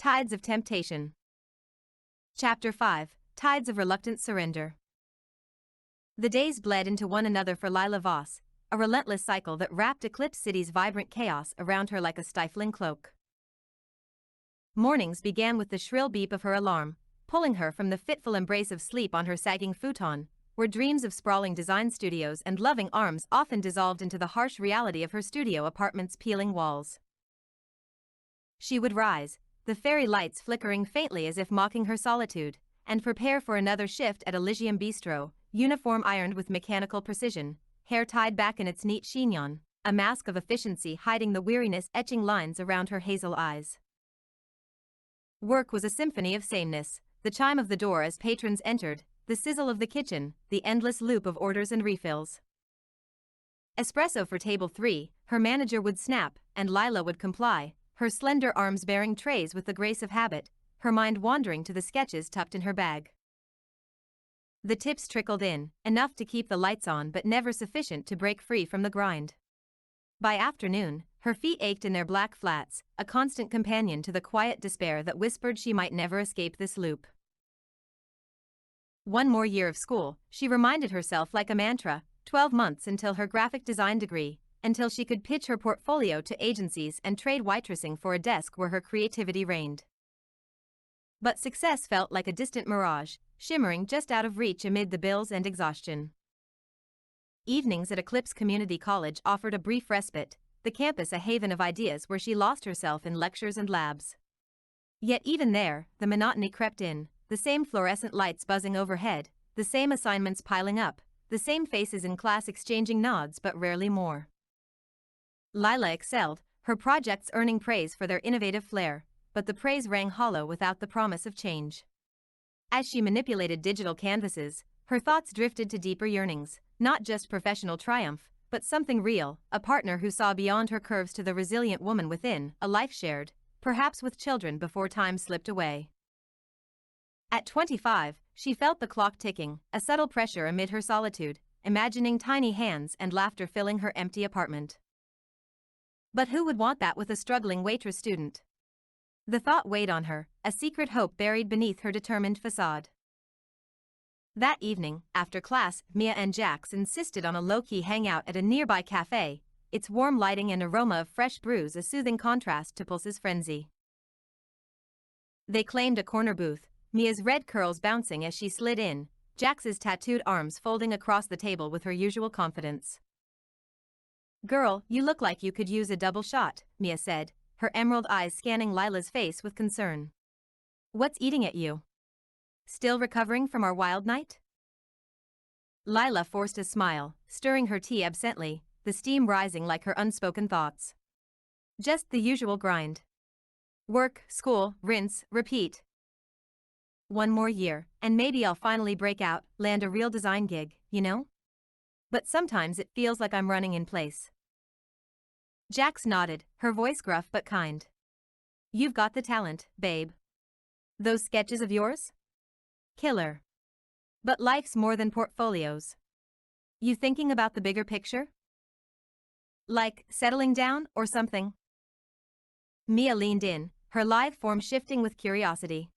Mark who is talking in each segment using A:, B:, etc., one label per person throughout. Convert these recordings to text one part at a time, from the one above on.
A: Tides of Temptation. Chapter 5, Tides of Reluctant Surrender. The days bled into one another for Lila Voss, a relentless cycle that wrapped Eclipse City's vibrant chaos around her like a stifling cloak. Mornings began with the shrill beep of her alarm, pulling her from the fitful embrace of sleep on her sagging futon, where dreams of sprawling design studios and loving arms often dissolved into the harsh reality of her studio apartment's peeling walls. She would rise, the fairy lights flickering faintly as if mocking her solitude, and prepare for another shift at Elysium Bistro, uniform ironed with mechanical precision, hair tied back in its neat chignon, a mask of efficiency hiding the weariness etching lines around her hazel eyes. Work was a symphony of sameness, the chime of the door as patrons entered, the sizzle of the kitchen, the endless loop of orders and refills. Espresso for table 3, her manager would snap, and Lila would comply, her slender arms bearing trays with the grace of habit, her mind wandering to the sketches tucked in her bag. The tips trickled in, enough to keep the lights on but never sufficient to break free from the grind. By afternoon, her feet ached in their black flats, a constant companion to the quiet despair that whispered she might never escape this loop. One more year of school, she reminded herself like a mantra, 12 months until her graphic design degree, until she could pitch her portfolio to agencies and trade waitressing for a desk where her creativity reigned. But success felt like a distant mirage, shimmering just out of reach amid the bills and exhaustion. Evenings at Eclipse Community College offered a brief respite, the campus a haven of ideas where she lost herself in lectures and labs. Yet even there, the monotony crept in, the same fluorescent lights buzzing overhead, the same assignments piling up, the same faces in class exchanging nods but rarely more. Lila excelled, her projects earning praise for their innovative flair, but the praise rang hollow without the promise of change. As she manipulated digital canvases, her thoughts drifted to deeper yearnings, not just professional triumph, but something real, a partner who saw beyond her curves to the resilient woman within, a life shared, perhaps with children before time slipped away. At 25, she felt the clock ticking, a subtle pressure amid her solitude, imagining tiny hands and laughter filling her empty apartment. But who would want that with a struggling waitress student? The thought weighed on her, a secret hope buried beneath her determined facade. That evening, after class, Mia and Jax insisted on a low-key hangout at a nearby cafe, its warm lighting and aroma of fresh brews a soothing contrast to Pulse's frenzy. They claimed a corner booth, Mia's red curls bouncing as she slid in, Jax's tattooed arms folding across the table with her usual confidence. "Girl, you look like you could use a double shot," Mia said, her emerald eyes scanning Lila's face with concern. "What's eating at you? Still recovering from our wild night?" Lila forced a smile, stirring her tea absently, the steam rising like her unspoken thoughts. "Just the usual grind. Work, school, rinse, repeat. One more year, and maybe I'll finally break out, land a real design gig, you know? But sometimes it feels like I'm running in place." Jax nodded, her voice gruff but kind. "You've got the talent, babe. Those sketches of yours? Killer. But life's more than portfolios. You thinking about the bigger picture? Like settling down or something?" Mia leaned in, her lithe form shifting with curiosity.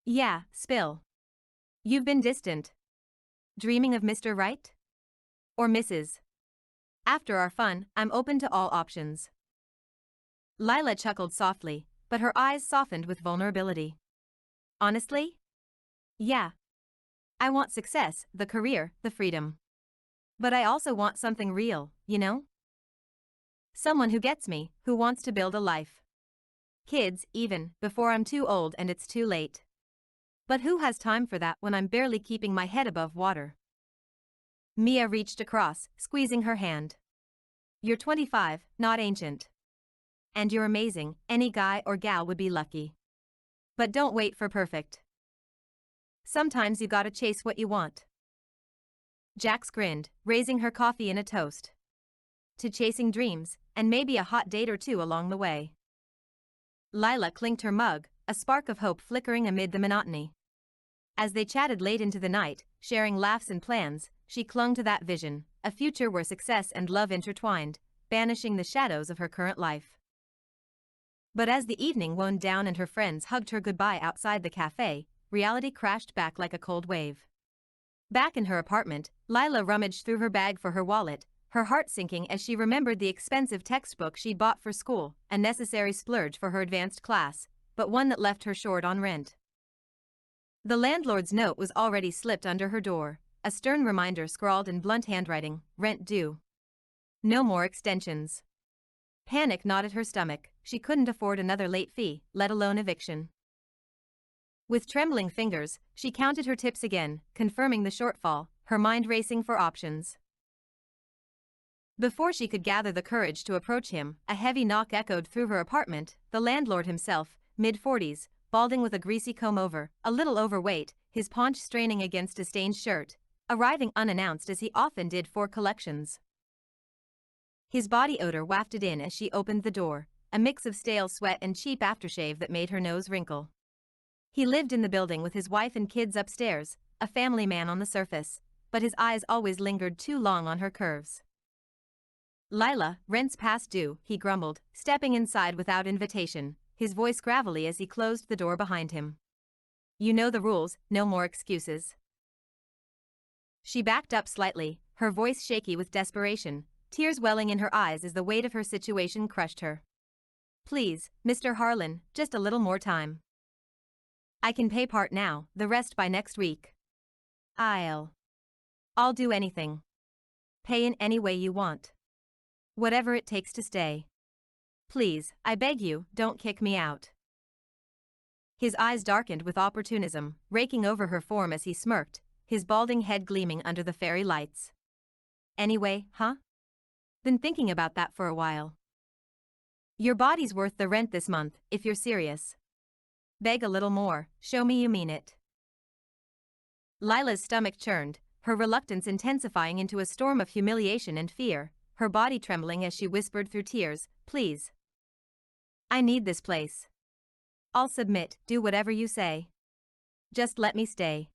A: "Yeah, spill. You've been distant. Dreaming of Mr. Right? Or Mrs. After our fun, I'm open to all options." Lila chuckled softly, but her eyes softened with vulnerability. "Honestly? Yeah. I want success, the career, the freedom. But I also want something real, you know? Someone who gets me, who wants to build a life. Kids, even, before I'm too old and it's too late. But who has time for that when I'm barely keeping my head above water?" Mia reached across, squeezing her hand. "You're 25, not ancient. And you're amazing, any guy or gal would be lucky. But don't wait for perfect. Sometimes you gotta chase what you want." Jax grinned, raising her coffee in a toast. To chasing dreams, and maybe a hot date or two along the way. Lila clinked her mug, a spark of hope flickering amid the monotony. As they chatted late into the night, sharing laughs and plans, she clung to that vision, a future where success and love intertwined, banishing the shadows of her current life. But as the evening wound down and her friends hugged her goodbye outside the cafe, reality crashed back like a cold wave. Back in her apartment, Lila rummaged through her bag for her wallet, her heart sinking as she remembered the expensive textbook she'd bought for school, a necessary splurge for her advanced class, but one that left her short on rent. The landlord's note was already slipped under her door, a stern reminder scrawled in blunt handwriting, rent due. No more extensions. Panic knotted her stomach, she couldn't afford another late fee, let alone eviction. With trembling fingers, she counted her tips again, confirming the shortfall, her mind racing for options. Before she could gather the courage to approach him, a heavy knock echoed through her apartment, the landlord himself, mid-40s, balding with a greasy comb-over, a little overweight, his paunch straining against a stained shirt, arriving unannounced as he often did for collections. His body odor wafted in as she opened the door, a mix of stale sweat and cheap aftershave that made her nose wrinkle. He lived in the building with his wife and kids upstairs, a family man on the surface, but his eyes always lingered too long on her curves. Lila, rent's past due, he grumbled, stepping inside without invitation, his voice gravelly as he closed the door behind him. You know the rules, no more excuses. She backed up slightly, her voice shaky with desperation, tears welling in her eyes as the weight of her situation crushed her. Please, Mr. Harlan, just a little more time. I can pay part now, the rest by next week. I'll do anything. Pay in any way you want. Whatever it takes to stay. Please, I beg you, don't kick me out. His eyes darkened with opportunism, raking over her form as he smirked, his balding head gleaming under the fairy lights. Anyway, huh? Been thinking about that for a while. Your body's worth the rent this month, if you're serious. Beg a little more, show me you mean it. Lila's stomach churned, her reluctance intensifying into a storm of humiliation and fear, her body trembling as she whispered through tears, please. I need this place. I'll submit, do whatever you say. Just let me stay.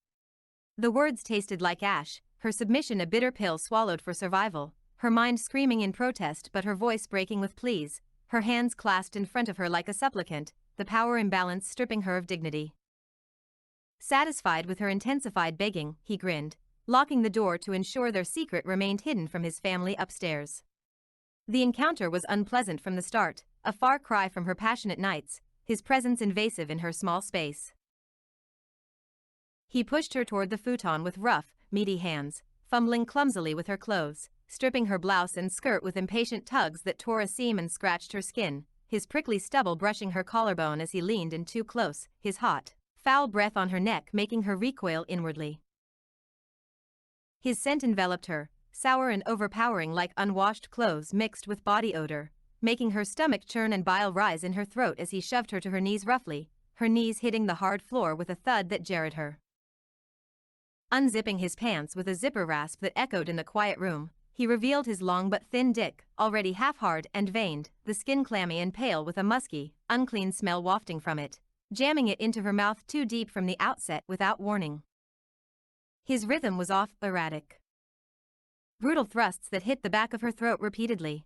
A: The words tasted like ash, her submission a bitter pill swallowed for survival, her mind screaming in protest but her voice breaking with pleas, her hands clasped in front of her like a supplicant, the power imbalance stripping her of dignity. Satisfied with her intensified begging, he grinned, locking the door to ensure their secret remained hidden from his family upstairs. The encounter was unpleasant from the start, a far cry from her passionate nights, his presence invasive in her small space. He pushed her toward the futon with rough, meaty hands, fumbling clumsily with her clothes, stripping her blouse and skirt with impatient tugs that tore a seam and scratched her skin, his prickly stubble brushing her collarbone as he leaned in too close, his hot, foul breath on her neck making her recoil inwardly. His scent enveloped her, sour and overpowering like unwashed clothes mixed with body odor, making her stomach churn and bile rise in her throat as he shoved her to her knees roughly, her knees hitting the hard floor with a thud that jarred her. Unzipping his pants with a zipper rasp that echoed in the quiet room, he revealed his long but thin dick, already half-hard and veined, the skin clammy and pale with a musky, unclean smell wafting from it, jamming it into her mouth too deep from the outset without warning. His rhythm was off, erratic. Brutal thrusts that hit the back of her throat repeatedly.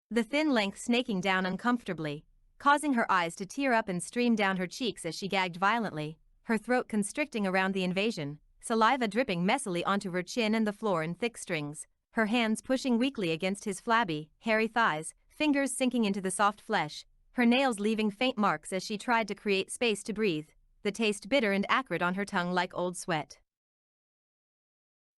A: The thin length snaking down uncomfortably, causing her eyes to tear up and stream down her cheeks as she gagged violently, her throat constricting around the invasion, saliva dripping messily onto her chin and the floor in thick strings, her hands pushing weakly against his flabby, hairy thighs, fingers sinking into the soft flesh, her nails leaving faint marks as she tried to create space to breathe, the taste bitter and acrid on her tongue like old sweat.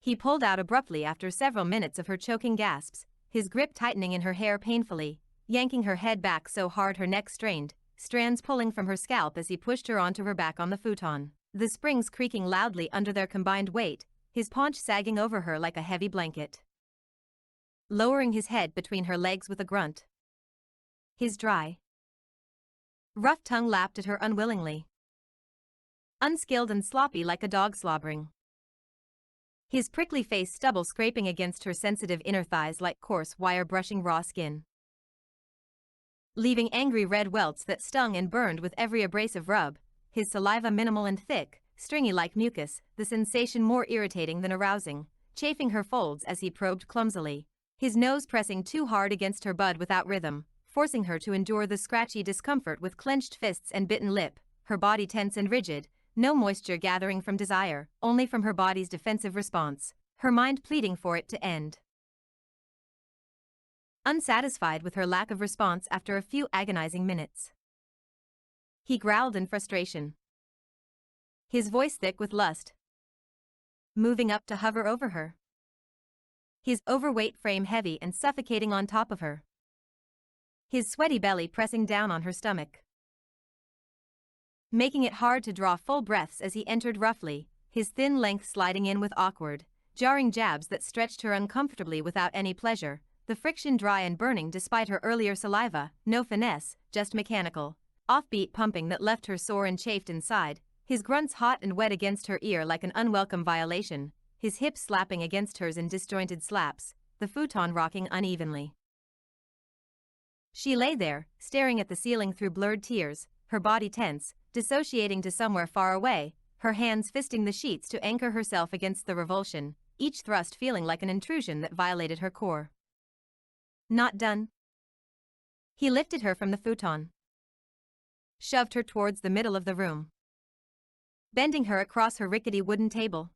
A: He pulled out abruptly after several minutes of her choking gasps, his grip tightening in her hair painfully, yanking her head back so hard her neck strained, strands pulling from her scalp as he pushed her onto her back on the futon, the springs creaking loudly under their combined weight, his paunch sagging over her like a heavy blanket. Lowering his head between her legs with a grunt. His dry, rough tongue lapped at her unwillingly. Unskilled and sloppy like a dog slobbering. His prickly face stubble scraping against her sensitive inner thighs like coarse wire brushing raw skin, leaving angry red welts that stung and burned with every abrasive rub, his saliva minimal and thick, stringy like mucus, the sensation more irritating than arousing, chafing her folds as he probed clumsily, his nose pressing too hard against her bud without rhythm, forcing her to endure the scratchy discomfort with clenched fists and bitten lip, her body tense and rigid, no moisture gathering from desire, only from her body's defensive response, her mind pleading for it to end. Unsatisfied with her lack of response after a few agonizing minutes, he growled in frustration, his voice thick with lust, moving up to hover over her, his overweight frame heavy and suffocating on top of her, his sweaty belly pressing down on her stomach, making it hard to draw full breaths as he entered roughly, his thin length sliding in with awkward, jarring jabs that stretched her uncomfortably without any pleasure, the friction dry and burning despite her earlier saliva, no finesse, just mechanical, offbeat pumping that left her sore and chafed inside, his grunts hot and wet against her ear like an unwelcome violation, his hips slapping against hers in disjointed slaps, the futon rocking unevenly. She lay there, staring at the ceiling through blurred tears, her body tense, dissociating to somewhere far away, her hands fisting the sheets to anchor herself against the revulsion, each thrust feeling like an intrusion that violated her core. Not done? He lifted her from the futon, shoved her towards the middle of the room, bending her across her rickety wooden table.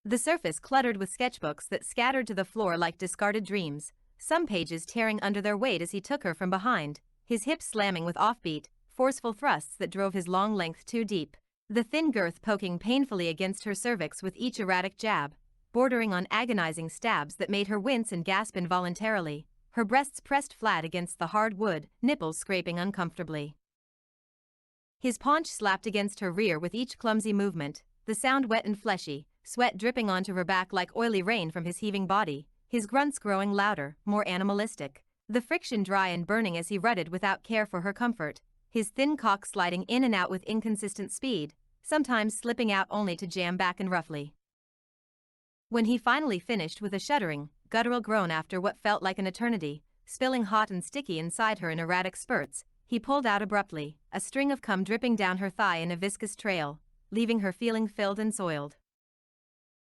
A: The surface cluttered with sketchbooks that scattered to the floor like discarded dreams, some pages tearing under their weight as he took her from behind, his hips slamming with offbeat, forceful thrusts that drove his long length too deep, the thin girth poking painfully against her cervix with each erratic jab, bordering on agonizing stabs that made her wince and gasp involuntarily, her breasts pressed flat against the hard wood, nipples scraping uncomfortably. His paunch slapped against her rear with each clumsy movement, the sound wet and fleshy, sweat dripping onto her back like oily rain from his heaving body, his grunts growing louder, more animalistic, the friction dry and burning as he rutted without care for her comfort, his thin cock sliding in and out with inconsistent speed, sometimes slipping out only to jam back in roughly. When he finally finished with a shuddering, guttural groan after what felt like an eternity, spilling hot and sticky inside her in erratic spurts, he pulled out abruptly, a string of cum dripping down her thigh in a viscous trail, leaving her feeling filled and soiled.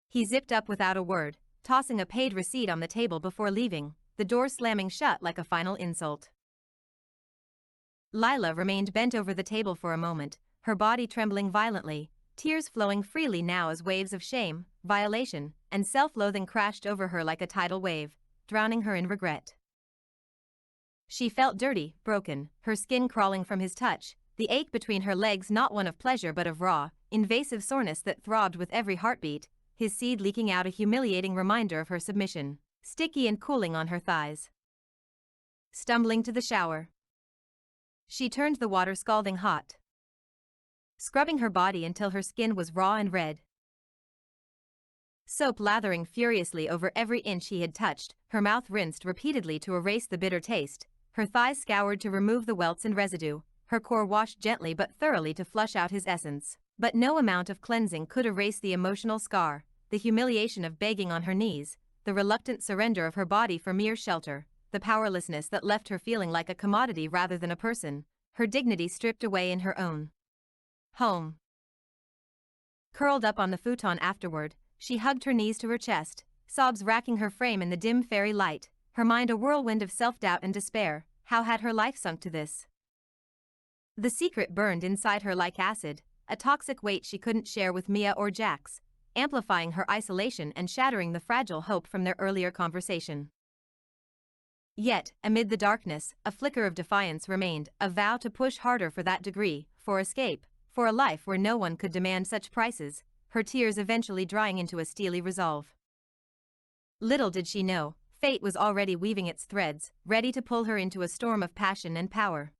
A: He zipped up without a word, tossing a paid receipt on the table before leaving, the door slamming shut like a final insult. Lila remained bent over the table for a moment, her body trembling violently, tears flowing freely now as waves of shame, violation, and self-loathing crashed over her like a tidal wave, drowning her in regret. She felt dirty, broken, her skin crawling from his touch, the ache between her legs not one of pleasure but of raw, invasive soreness that throbbed with every heartbeat, his seed leaking out a humiliating reminder of her submission, sticky and cooling on her thighs. Stumbling to the shower, she turned the water scalding hot, scrubbing her body until her skin was raw and red. Soap lathering furiously over every inch he had touched, her mouth rinsed repeatedly to erase the bitter taste, her thighs scoured to remove the welts and residue, her core washed gently but thoroughly to flush out his essence. But no amount of cleansing could erase the emotional scar, the humiliation of begging on her knees, the reluctant surrender of her body for mere shelter, the powerlessness that left her feeling like a commodity rather than a person, her dignity stripped away in her own home. Curled up on the futon afterward, she hugged her knees to her chest, sobs racking her frame in the dim fairy light, her mind a whirlwind of self-doubt and despair. How had her life sunk to this? The secret burned inside her like acid, a toxic weight she couldn't share with Mia or Jax, amplifying her isolation and shattering the fragile hope from their earlier conversation. Yet, amid the darkness, a flicker of defiance remained, a vow to push harder for that degree, for escape, for a life where no one could demand such prices, her tears eventually drying into a steely resolve. Little did she know, fate was already weaving its threads, ready to pull her into a storm of passion and power.